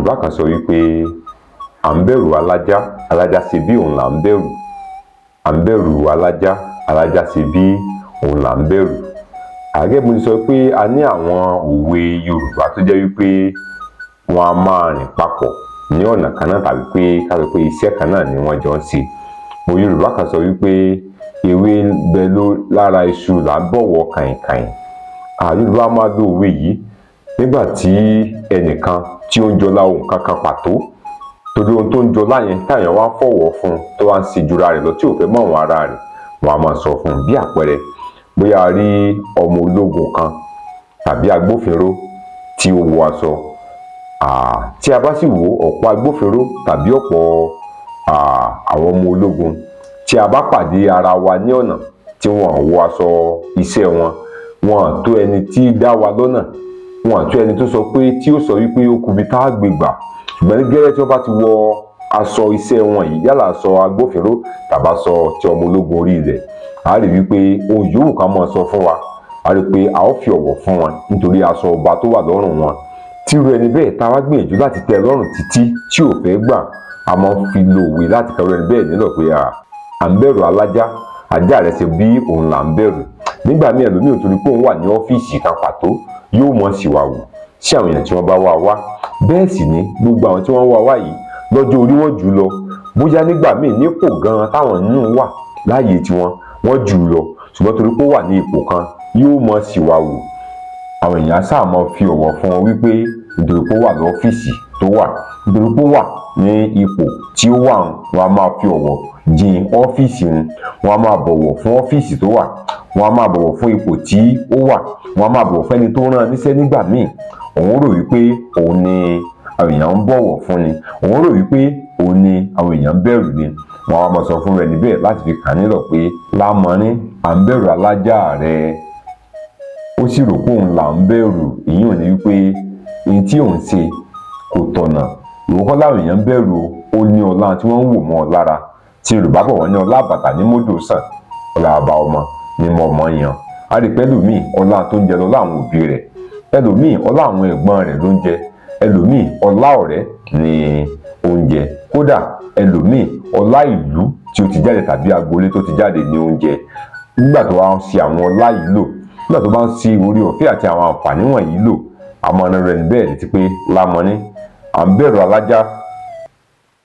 Yorùbá kan sọ wípé à ń bẹ̀rù alájá, alájá ṣe bí òun là ń bẹ̀rù. À ń bẹ̀rù alájá, alájá ṣe bí òun là ń bẹ̀rù. Gẹ́gẹ́ bí mo sọ pé a ní àwọn òwe Yorùbá tó jẹ́ wípé wọn a máa rìn papọ̀ ní ọ̀nà kan náà, tàbí pé ká sọ pé iṣẹ́ kan náà ni wọ́n jọ ń ṣe. Òwe Yorùbá kan sọ wípé ewé ń bẹ lára iṣu là ń bọ̀wọ̀ kàìnkàìn. Yorùbá máa lo òwe yìí nígbà tí ẹnìkan tí ó ń jọlá ohun kankan pàtó, torí ohun tó ń jọlá yẹn táyàn wá ń fọ̀wọ̀ fún tó wá ń ṣe jura rẹ̀ lọ tí ò fẹ́ mọ̀ wọn ara rẹ̀, wọn a máa sọ fún un. Bí àpẹẹrẹ, bóyá a rí ọmọ ológun kan tàbí agbófinró tí ó wọ aṣọ, tí a bá sì wo ọ̀pọ̀ agbófinró tàbí ọ̀pọ̀ àwọn ọmọ ológun tí a bá pàdé ara wa ní ọ̀nà tí wọn wọ aṣọ iṣẹ́ wọn, wọn tó ẹni tí dá wa lọ́nà, wọn tó ẹni tó sọ pé tí ó sọ wípé ó kubi tá a gbé gbà. Ṣùgbọ́n ní gẹ́rẹ́ tí wọ́n bá ti wọ aṣọ iṣẹ́ wọn yìí, yálà aṣọ agbófinró tàbí aṣọ ti ọmọ ológun orí ilẹ̀, a rí wípé ohun yòówù ká máa sọ fún wa, a rí pé a ó fi ọ̀wọ̀ fún wọn nítorí aṣọ ọba tó wà lọ́rùn wọn. Tí irú ẹni bẹ́ẹ̀ tá a wá gbìyànjú láti tẹ́ lọ́rùn títí tí ò fẹ́ gbà, a máa ń fi lo òwe láti kọ́ ẹni bẹ́ẹ̀ nílọ̀ pé à ń bẹ̀rù alájá, ajá rẹ̀ ṣe bí òun là ń bẹ̀rù. Nígbà míì ẹlòmíì ò torí pé òun wà ní ọ́fíìsì kan pàtó yóò mọ̀ ṣìwàwù sí àwọn èèyàn tí wọ́n bá wá wá. Bẹ́ẹ̀ sì ni gbogbo àwọn tí wọ́n wá wá yìí lọ́jọ́ orí wọn jù lọ, bóyá nígbà míì nípò gan táwọn nínú wà láàyè tiwọn wọ́n jù lọ, ṣùgbọ́n torí pé ó wà ní ipò kan yóò mọ̀ ṣìwàwù. Àwọn èèyàn sáà máa fi ọ̀wọ̀ fún wọn wípé nítorí pé ó wà lọ́fíìsì tó wà, nítorí pé ó wà ní ipò tí ó wà, wọn a máa fi ọ̀wọ̀ jin ọ́fíìsì wọn a máa bọ̀wọ̀ fún ọ́fíìsì tó wà, wọn a máa bọ̀wọ̀ fún ipò tí ó wà, wọn a máa bọ̀wọ̀ fún ẹni tó rán níṣẹ́ nígbà míì. Òun rò wípé òun ni àwọn èèyàn ń bọ̀wọ̀ fún ni, òun rò wípé òun ni àwọn èèyàn ń bẹ̀rù ni. Wọn a máa sọ fún ẹni bẹ́ẹ̀ láti fi kàn nílọ̀ pé lámọ̀rín, à ń bẹ̀rù alájá rẹ̀. Ó sì rò pé òun là ń bẹ̀rù. Èyí ò ní wípé ohun tí òun ṣe kò tọ̀nà. Ìwọ kọ́ láwọn èèyàn ń bẹ̀rù, ó ní ọlá tí wọ́n ń wò mọ́ ọ lára. Tí Yorùbá bọ̀ wọ́n ní ọlá àbàtà ní mọ́dò sàn, ọlá àbá ọmọ ní mọ́ ọmọ yan. A rí pé ẹlòmíì ọlá tó ń jẹ lọ́lá àwọn òbí rẹ̀, ẹlòmíì ọlá àwọn ẹ̀gbọ́n rẹ̀ ló ń jẹ, ẹlòmíì ọlá ọ̀rẹ́ ni oúnjẹ, kódà ẹlòmíì ọlá ìlú tí ó ti jáde tàbí agboolé tó ti jáde ní oúnjẹ. Nígbà tó wá ń ṣe àwọn ọlá yìí lò, nígbà tó bá ń ṣe orí ọ̀fẹ́ àti àwọn àǹfààní wọ̀nyí lò, àmọ́ ọ̀nà rẹ̀ níbẹ̀ létí pé lámọ̀rín, à ń bẹ̀rù alájá,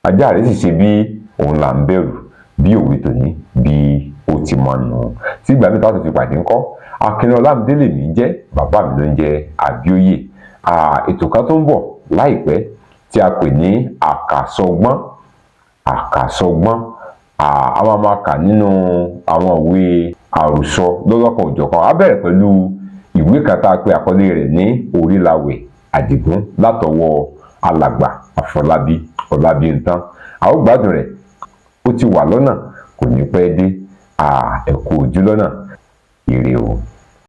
ajá rẹ̀ sì ṣe bí òun là ń bẹ̀rù. Bí òwe tòní bí ó ti mọ nù. Tí ìgbà mi táwọn ti fi pàdé ńkọ́, Akin Ọlámídé lèmi jẹ́, bàbá mi ló ń jẹ́ Àbíóyè. Ètò kan tó ń bọ̀ láìpẹ́ tí a pè ní àkàsọgbọ́n. Àkàsọgbọ́n, a máa kà nínú àwọn òwe àròsọ lọ́lọ́kan òjọ̀kan. A bẹ̀rẹ̀ pẹ̀lú ìwé kan tá a pè àkọlé rẹ̀ ní Orílawẹ̀ Àdìgún látọwọ́ alàgbà Àfọlábí Ọlábíntán. A ó gbádùn rẹ̀, ó ti wà lọ́nà, kò ní pẹ́ dé. Ẹ kú ojú lọ́nà, ire o.